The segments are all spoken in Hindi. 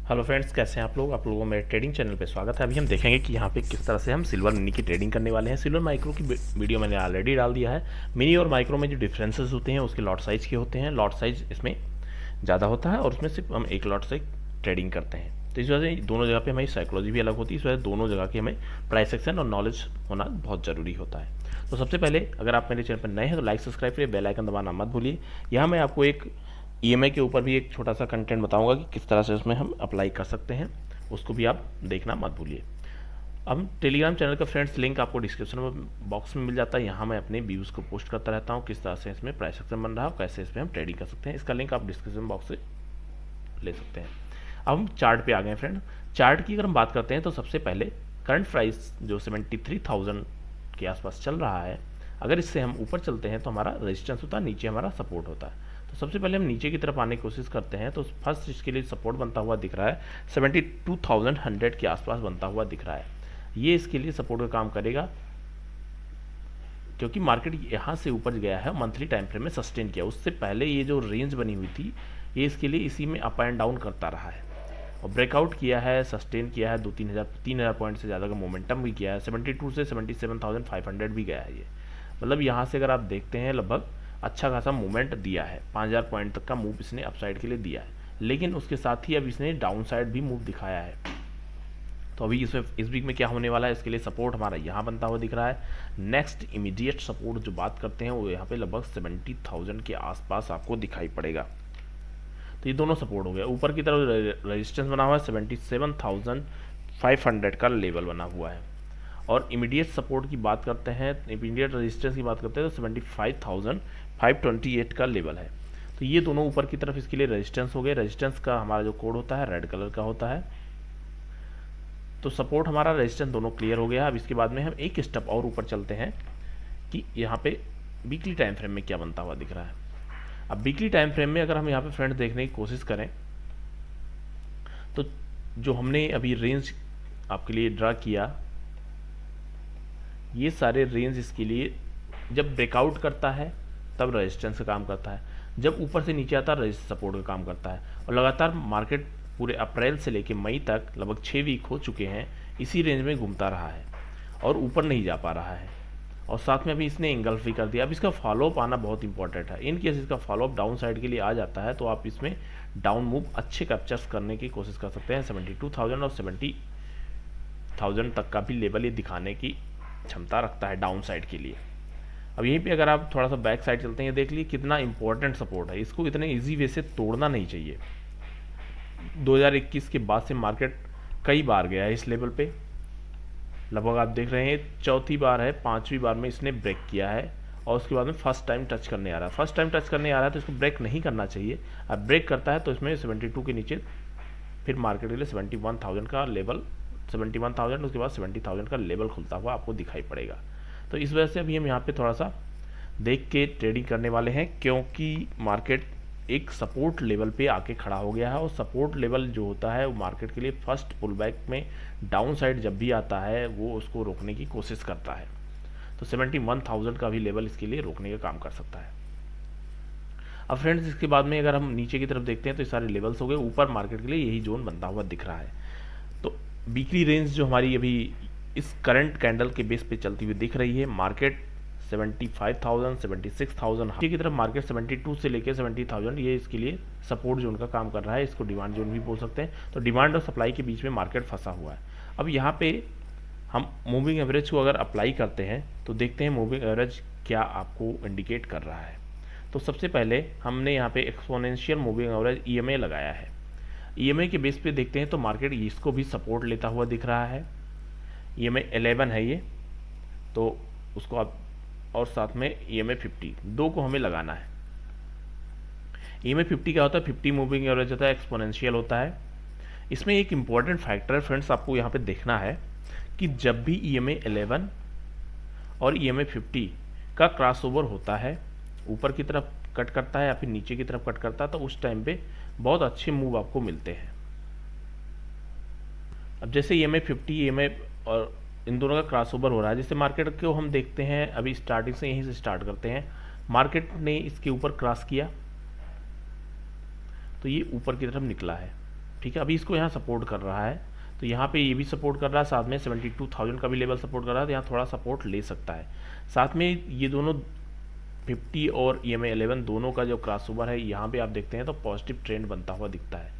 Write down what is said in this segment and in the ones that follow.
हेलो फ्रेंड्स, कैसे हैं आप लोग। आप लोगों में मेरे ट्रेडिंग चैनल पे स्वागत है। अभी हम देखेंगे कि यहाँ पे किस तरह से हम सिल्वर मिनी की ट्रेडिंग करने वाले हैं। सिल्वर माइक्रो की वीडियो मैंने ऑलरेडी डाल दिया है। मिनी और माइक्रो में जो डिफरेंसेस होते हैं उसके लॉट साइज़ के होते हैं। लॉट साइज़ इसमें ज़्यादा होता है और उसमें सिर्फ हम एक लॉट से ट्रेडिंग करते हैं। तो इस वजह से दोनों जगह पे हमारी साइकोलॉजी भी अलग होती है। इस वजह से दोनों जगह की हमें प्राइस एक्शन और नॉलेज होना बहुत ज़रूरी होता है। तो सबसे पहले अगर आप मेरे चैनल पर नए हैं तो लाइक सब्सक्राइब करिए, बेल आइकन दबाना मत भूलिए। यहाँ मैं आपको एक ईएमआई के ऊपर भी एक छोटा सा कंटेंट बताऊंगा कि किस तरह से उसमें हम अप्लाई कर सकते हैं, उसको भी आप देखना मत भूलिए। अब टेलीग्राम चैनल का फ्रेंड्स लिंक आपको डिस्क्रिप्शन में बॉक्स में मिल जाता है। यहाँ मैं अपने व्यूज़ को पोस्ट करता रहता हूँ, किस तरह से इसमें प्राइस एक्शन बन रहा है, कैसे इसमें हम ट्रेडिंग कर सकते हैं। इसका लिंक आप डिस्क्रिप्शन बॉक्स से ले सकते हैं। अब हम चार्ट पे आ गए फ्रेंड। चार्ट की अगर हम बात करते हैं तो सबसे पहले करंट प्राइस जो 73,000 के आसपास चल रहा है, अगर इससे हम ऊपर चलते हैं तो हमारा रेजिस्टेंस होता है, नीचे हमारा सपोर्ट होता है। तो सबसे पहले हम नीचे की तरफ आने की कोशिश करते हैं तो फर्स्ट इसके लिए सपोर्ट बनता हुआ दिख रहा है 72,100 के आसपास बनता हुआ दिख रहा है। ये इसके लिए सपोर्ट का काम करेगा क्योंकि मार्केट यहाँ से ऊपर गया है, मंथली टाइम फ्रेम में सस्टेन किया। उससे पहले ये जो रेंज बनी हुई थी ये इसके लिए इसी में अप एंड डाउन करता रहा है और ब्रेकआउट किया है, सस्टेन किया है, 3,000 पॉइंट से ज़्यादा का मोमेंटम भी किया है। 72 से 77,500 भी गया है ये। मतलब यहाँ से अगर आप देखते हैं लगभग अच्छा खासा मूवमेंट दिया है, 5,000 पॉइंट तक का मूव इसने अपसाइड के लिए दिया है। लेकिन उसके साथ ही अब इसने डाउन साइड भी मूव दिखाया है। तो अभी इसमें इस वीक में क्या होने वाला है, इसके लिए सपोर्ट हमारा यहाँ बनता हुआ दिख रहा है। नेक्स्ट इमीडिएट सपोर्ट जो बात करते हैं वो यहाँ पे लगभग 70,000 के आसपास आपको दिखाई पड़ेगा। तो ये दोनों सपोर्ट हो गया। ऊपर की तरफ रेजिस्टेंस बना हुआ है 77,500 का लेवल बना हुआ है। और इमीडिएट सपोर्ट की बात करते हैं, इमीडिएट रेजिस्टेंस की बात करते हैं तो 75,528 का लेवल है। तो ये दोनों ऊपर की तरफ इसके लिए रेजिस्टेंस हो गए। रेजिस्टेंस का हमारा जो कोड होता है रेड कलर का होता है। तो सपोर्ट हमारा रेजिस्टेंस दोनों क्लियर हो गया। अब इसके बाद में हम एक स्टेप और ऊपर चलते हैं कि यहाँ पे वीकली टाइम फ्रेम में क्या बनता हुआ दिख रहा है। अब वीकली टाइम फ्रेम में अगर हम यहाँ पे फ्रेंड्स देखने की कोशिश करें तो जो हमने अभी रेंज आपके लिए ड्रा किया, ये सारे रेंज इसके लिए जब ब्रेकआउट करता है तब रेजिस्टेंस का काम करता है, जब ऊपर से नीचे आता है सपोर्ट का काम करता है। और लगातार मार्केट पूरे अप्रैल से लेकर मई तक लगभग 6 वीक हो चुके हैं इसी रेंज में घूमता रहा है और ऊपर नहीं जा पा रहा है। और साथ में अभी इसने इंगल्फ भी कर दिया। अब इसका फॉलोअप आना बहुत इंपॉर्टेंट है। इन केस इसका फॉलोअप डाउन साइड के लिए आ जाता है तो आप इसमें डाउन मूव अच्छे कैप्चर्स करने की कोशिश कर सकते हैं। 72,000 और 70,000 तक का भी लेवल ये दिखाने की क्षमता रखता है डाउन साइड के लिए। अब यहीं पे अगर आप थोड़ा सा बैक साइड चलते हैं, देख लीजिए कितना इंपॉर्टेंट सपोर्ट है। इसको इतने इजी वे से तोड़ना नहीं चाहिए। 2021 के बाद से मार्केट कई बार गया है इस लेवल पे, लगभग आप देख रहे हैं चौथी बार है, 5वीं बार में इसने ब्रेक किया है और उसके बाद में फर्स्ट टाइम टच करने आ रहा है। फर्स्ट टाइम टच करने आ रहा है तो इसको ब्रेक नहीं करना चाहिए। अब ब्रेक करता है तो इसमें 72 के नीचे फिर मार्केट के लिए 71,000 का लेवल, 71,000 उसके बाद 70,000 का लेवल खुलता हुआ आपको दिखाई पड़ेगा। तो इस वजह से अभी हम यहाँ पे थोड़ा सा देख के ट्रेडिंग करने वाले हैं क्योंकि मार्केट एक सपोर्ट लेवल पे आके खड़ा हो गया है। और सपोर्ट लेवल जो होता है वो मार्केट के लिए फर्स्ट पुल बैक में डाउन साइड जब भी आता है वो उसको रोकने की कोशिश करता है। तो 71,000 का भी लेवल इसके लिए रोकने का काम कर सकता है। अब फ्रेंड्स इसके बाद में अगर हम नीचे की तरफ देखते हैं तो ये सारे लेवल्स हो गए। ऊपर मार्केट के लिए यही जोन बनता हुआ दिख रहा है। तो वीकली रेंज जो हमारी अभी इस करंट कैंडल के बेस पे चलती हुई दिख रही है, मार्केट 75,000 76,000 नीचे की तरफ मार्केट 72 से लेकर 70,000 ये इसके लिए सपोर्ट जोन का काम कर रहा है। इसको डिमांड जोन भी बोल सकते हैं। तो डिमांड और सप्लाई के बीच में मार्केट फंसा हुआ है। अब यहाँ पे हम मूविंग एवरेज को अगर अप्लाई करते हैं तो देखते हैं मूविंग एवरेज क्या आपको इंडिकेट कर रहा है। तो सबसे पहले हमने यहाँ पे एक्सपोनेंशियल मूविंग एवरेज ईएमए लगाया है। ईएमए के बेस पे देखते हैं तो मार्केट इसको भी सपोर्ट लेता हुआ दिख रहा है। ईएमए 11 है ये, तो उसको आप और साथ में ईएमए 50 दो को हमें लगाना है। ईएमए 50 क्या होता है, 50 मूविंग एवरेज होता है, एक्सपोनेंशियल होता है। इसमें एक इंपॉर्टेंट फैक्टर फ्रेंड्स आपको यहाँ पे देखना है कि जब भी ईएमए 11 और ईएमए 50 का क्रॉसओवर होता है, ऊपर की तरफ कट करता है या फिर नीचे की तरफ कट करता है, तो उस टाइम पे बहुत अच्छे मूव आपको मिलते हैं। अब जैसे ईएमए 50 ईएमए और इन दोनों का क्रॉसओवर हो रहा है, जैसे मार्केट को हम देखते हैं अभी स्टार्टिंग से यहीं से स्टार्ट करते हैं। मार्केट ने इसके ऊपर क्रॉस किया तो ये ऊपर की तरफ निकला है। ठीक है, अभी इसको यहाँ सपोर्ट कर रहा है, तो यहाँ पे ये भी सपोर्ट कर रहा है, साथ में 72,000 का भी लेवल सपोर्ट कर रहा है, तो यहाँ थोड़ा सपोर्ट ले सकता है। साथ में ये दोनों 50 और EMA 11 दोनों का जो क्रॉसओवर है, यहाँ पे आप देखते हैं तो पॉजिटिव ट्रेंड बनता हुआ दिखता है।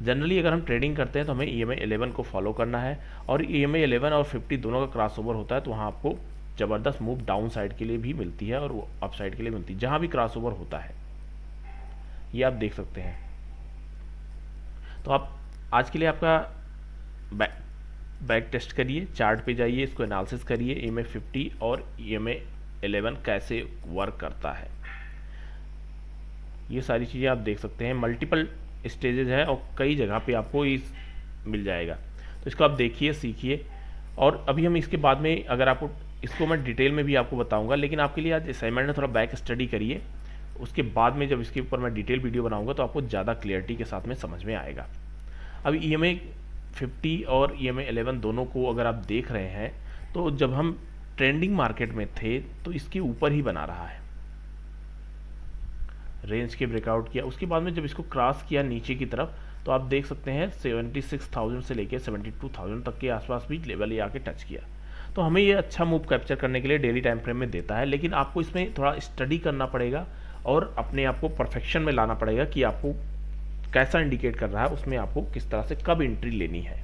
जनरली अगर हम ट्रेडिंग करते हैं तो हमें EMA 11 को फॉलो करना है, और EMA 11 और 50 दोनों का क्रॉसओवर होता है तो वहाँ आपको ज़बरदस्त मूव डाउन साइड के लिए भी मिलती है और अप साइड के लिए मिलती है, जहाँ भी क्रॉसओवर होता है, ये आप देख सकते हैं। तो आप आज के लिए आपका बैक टेस्ट करिए, चार्ट पे जाइए, इसको एनालिसिस करिए, EMA 50 और EMA 11 कैसे वर्क करता है, ये सारी चीज़ें आप देख सकते हैं। मल्टीपल स्टेजेज है और कई जगह पे आपको इस मिल जाएगा, तो इसको आप देखिए, सीखिए। और अभी हम इसके बाद में, अगर आपको इसको मैं डिटेल में भी आपको बताऊंगा, लेकिन आपके लिए आज असाइनमेंट है, थोड़ा बैक स्टडी करिए, उसके बाद में जब इसके ऊपर मैं डिटेल वीडियो बनाऊंगा तो आपको ज़्यादा क्लियरिटी के साथ में समझ में आएगा। अभी EMA 50 और EMA 11 दोनों को अगर आप देख रहे हैं, तो जब हम ट्रेंडिंग मार्केट में थे तो इसके ऊपर ही बना रहा है, रेंज के ब्रेकआउट किया, उसके बाद में जब इसको क्रॉस किया नीचे की तरफ, तो आप देख सकते हैं 76,000 से लेकर 72,000 तक के आसपास भी लेवल ये आके टच किया। तो हमें ये अच्छा मूव कैप्चर करने के लिए डेली टाइम फ्रेम में देता है, लेकिन आपको इसमें थोड़ा स्टडी करना पड़ेगा और अपने आप को परफेक्शन में लाना पड़ेगा कि आपको कैसा इंडिकेट कर रहा है, उसमें आपको किस तरह से कब एंट्री लेनी है।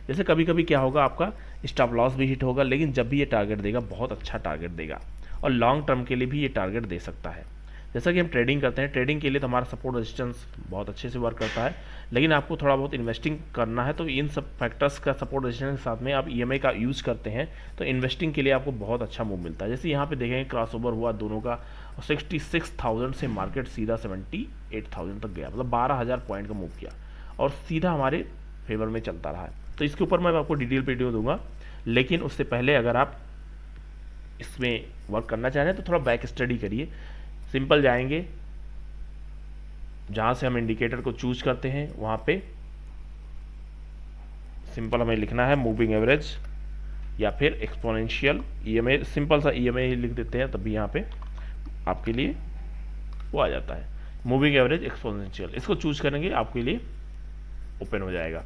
जैसे कभी कभी क्या होगा, आपका स्टॉप लॉस भी हिट होगा, लेकिन जब भी ये टारगेट देगा बहुत अच्छा टारगेट देगा, और लॉन्ग टर्म के लिए भी ये टारगेट दे सकता है। जैसा कि हम ट्रेडिंग करते हैं, ट्रेडिंग के लिए तो हमारा सपोर्ट रेजिस्टेंस बहुत अच्छे से वर्क करता है, लेकिन आपको थोड़ा बहुत इन्वेस्टिंग करना है, तो इन सब फैक्टर्स का सपोर्ट रेजिस्टेंस के साथ में आप EMA का यूज़ करते हैं तो इन्वेस्टिंग के लिए आपको बहुत अच्छा मूव मिलता है। जैसे यहाँ पे देखेंगे क्रॉसओवर हुआ दोनों का, 66,000 से मार्केट सीधा 78,000 तक गया, मतलब 12,000 पॉइंट का मूव किया और सीधा हमारे फेवर में चलता रहा है। तो इसके ऊपर मैं आपको डिटेल वीडियो दूंगा, लेकिन उससे पहले अगर आप इसमें वर्क करना चाह रहे हैं तो थोड़ा बैक स्टडी करिए। सिंपल जाएंगे, जहाँ से हम इंडिकेटर को चूज करते हैं वहाँ पे सिंपल हमें लिखना है मूविंग एवरेज या फिर एक्सपोनेंशियल EMA, सिंपल सा EMA ही लिख देते हैं, तभी यहाँ पे आपके लिए वो आ जाता है मूविंग एवरेज एक्सपोनेंशियल। इसको चूज करेंगे आपके लिए ओपन हो जाएगा।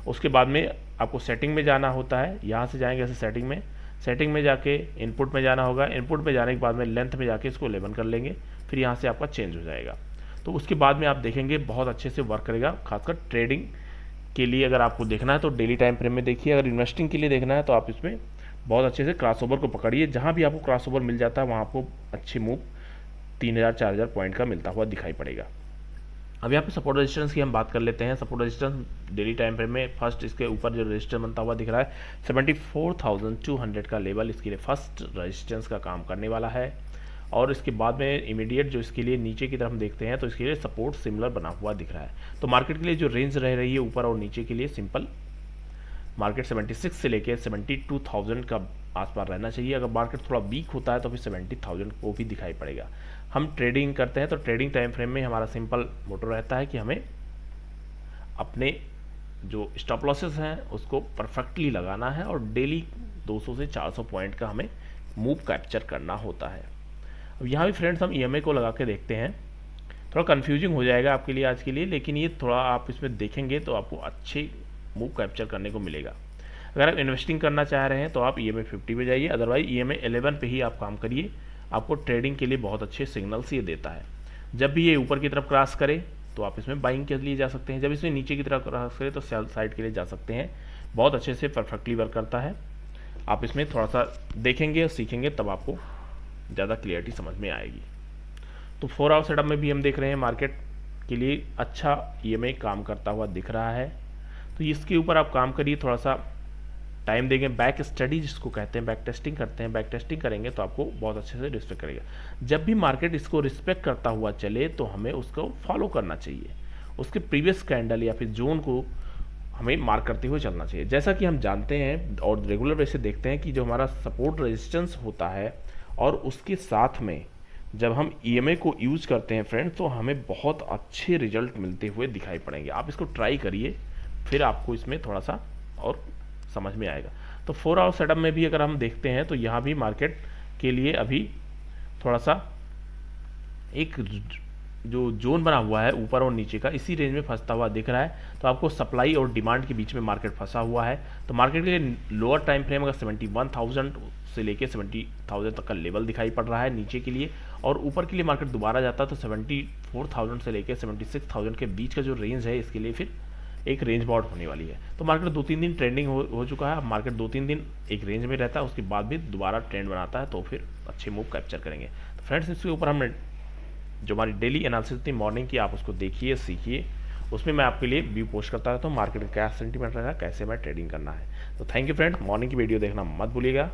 उसके बाद में आपको सेटिंग में जाना होता है, यहाँ से जाएंगे ऐसे सेटिंग में जाके इनपुट में जाना होगा, इनपुट में जाने के बाद में लेंथ में जाके इसको 11 कर लेंगे, फिर यहाँ से आपका चेंज हो जाएगा। तो उसके बाद में आप देखेंगे बहुत अच्छे से वर्क करेगा। खासकर ट्रेडिंग के लिए अगर आपको देखना है तो डेली टाइम फ्रेम में देखिए, अगर इन्वेस्टिंग के लिए देखना है तो आप इसमें बहुत अच्छे से क्रॉसओवर को पकड़िए, जहाँ भी आपको क्रॉसओवर मिल जाता है वहाँ आपको अच्छे मूव 3,000-4,000 पॉइंट का मिलता हुआ दिखाई पड़ेगा। अब यहाँ पे सपोर्ट रेजिस्टेंस की हम बात कर लेते हैं। Support resistance daily time frame में फर्स्ट इसके ऊपर जो रेजिस्टेंस बनता हुआ दिख रहा है 74,200 का लेवल इसके लिए फर्स्ट रेजिस्टेंस का काम करने वाला है, और इसके बाद में इमीडिएट जो इसके लिए नीचे की तरफ हम देखते हैं तो इसके लिए सपोर्ट सिमिलर बना हुआ दिख रहा है। तो मार्केट के लिए जो रेंज रह रही है ऊपर और नीचे के लिए सिंपल मार्केट 76 से लेकर 72,000 का आसपास रहना चाहिए। अगर मार्केट थोड़ा वीक होता है तो फिर 70,000 को भी दिखाई पड़ेगा। हम ट्रेडिंग करते हैं तो ट्रेडिंग टाइम फ्रेम में हमारा सिंपल मोटो रहता है कि हमें अपने जो स्टॉप लॉसेस हैं उसको परफेक्टली लगाना है और डेली 200 से 400 पॉइंट का हमें मूव कैप्चर करना होता है। अब यहाँ भी फ्रेंड्स हम EMA को लगा के देखते हैं, थोड़ा कन्फ्यूजिंग हो जाएगा आपके लिए आज के लिए, लेकिन ये थोड़ा आप इसमें देखेंगे तो आपको अच्छे मूव कैप्चर करने को मिलेगा। अगर आप इन्वेस्टिंग करना चाह रहे हैं तो आप EMA 50 पे जाइए, अदरवाइज EMA 11 पे ही आप काम करिए, आपको ट्रेडिंग के लिए बहुत अच्छे सिग्नल्स ये देता है। जब भी ये ऊपर की तरफ क्रॉस करे तो आप इसमें बाइंग के लिए जा सकते हैं, जब इसमें नीचे की तरफ क्रॉस करे तो सेल साइड के लिए जा सकते हैं। बहुत अच्छे से परफेक्टली वर्क करता है। आप इसमें थोड़ा सा देखेंगे और सीखेंगे तब आपको ज़्यादा क्लियरिटी समझ में आएगी। तो 4 आवर सेटअप में भी हम देख रहे हैं मार्केट के लिए अच्छा EMA काम करता हुआ दिख रहा है, तो इसके ऊपर आप काम करिए, थोड़ा सा टाइम देंगे। बैक स्टडी जिसको कहते हैं, बैक टेस्टिंग करते हैं, बैक टेस्टिंग करेंगे तो आपको बहुत अच्छे से रिस्पेक्ट करेगा। जब भी मार्केट इसको रिस्पेक्ट करता हुआ चले तो हमें उसको फॉलो करना चाहिए, उसके प्रीवियस कैंडल या फिर जोन को हमें मार्क करते हुए चलना चाहिए। जैसा कि हम जानते हैं और रेगुलर बेस से देखते हैं कि जो हमारा सपोर्ट रेजिस्टेंस होता है और उसके साथ में जब हम EMA को यूज करते हैं फ्रेंड्स तो हमें बहुत अच्छे रिजल्ट मिलते हुए दिखाई पड़ेंगे। आप इसको ट्राई करिए, फिर आपको इसमें थोड़ा सा और समझ में आएगा। तो 4 आवर सेटअप में भी अगर हम देखते हैं तो यहाँ भी मार्केट के लिए अभी थोड़ा सा एक जो जोन बना हुआ है ऊपर और नीचे का, इसी रेंज में फंसता हुआ दिख रहा है। तो आपको सप्लाई और डिमांड के बीच में मार्केट फंसा हुआ है। तो मार्केट के लोअर टाइम फ्रेम अगर 71,000 से लेके 70,000 तक का लेवल दिखाई पड़ रहा है नीचे के लिए, और ऊपर के लिए मार्केट दोबारा जाता है तो 74,000 से लेके 76,000 के बीच का जो रेंज है इसके लिए फिर एक रेंज बाउंड होने वाली है। तो मार्केट 2-3 दिन ट्रेंडिंग हो चुका है। अब मार्केट 2-3 दिन एक रेंज में रहता है, उसके बाद भी दोबारा ट्रेंड बनाता है तो फिर अच्छे मूव कैप्चर करेंगे। तो फ्रेंड्स, इसके ऊपर हमने जो हमारी डेली एनालिसिस थी मॉर्निंग की, आप उसको देखिए, सीखिए। उसमें मैं आपके लिए व्यू पोस्ट करता रहता हूँ, मार्केट का क्या सेंटीमेंट रहेगा, कैसे मैं ट्रेडिंग करना है। तो थैंक यू फ्रेंड, मॉर्निंग की वीडियो देखना मत भूलिएगा।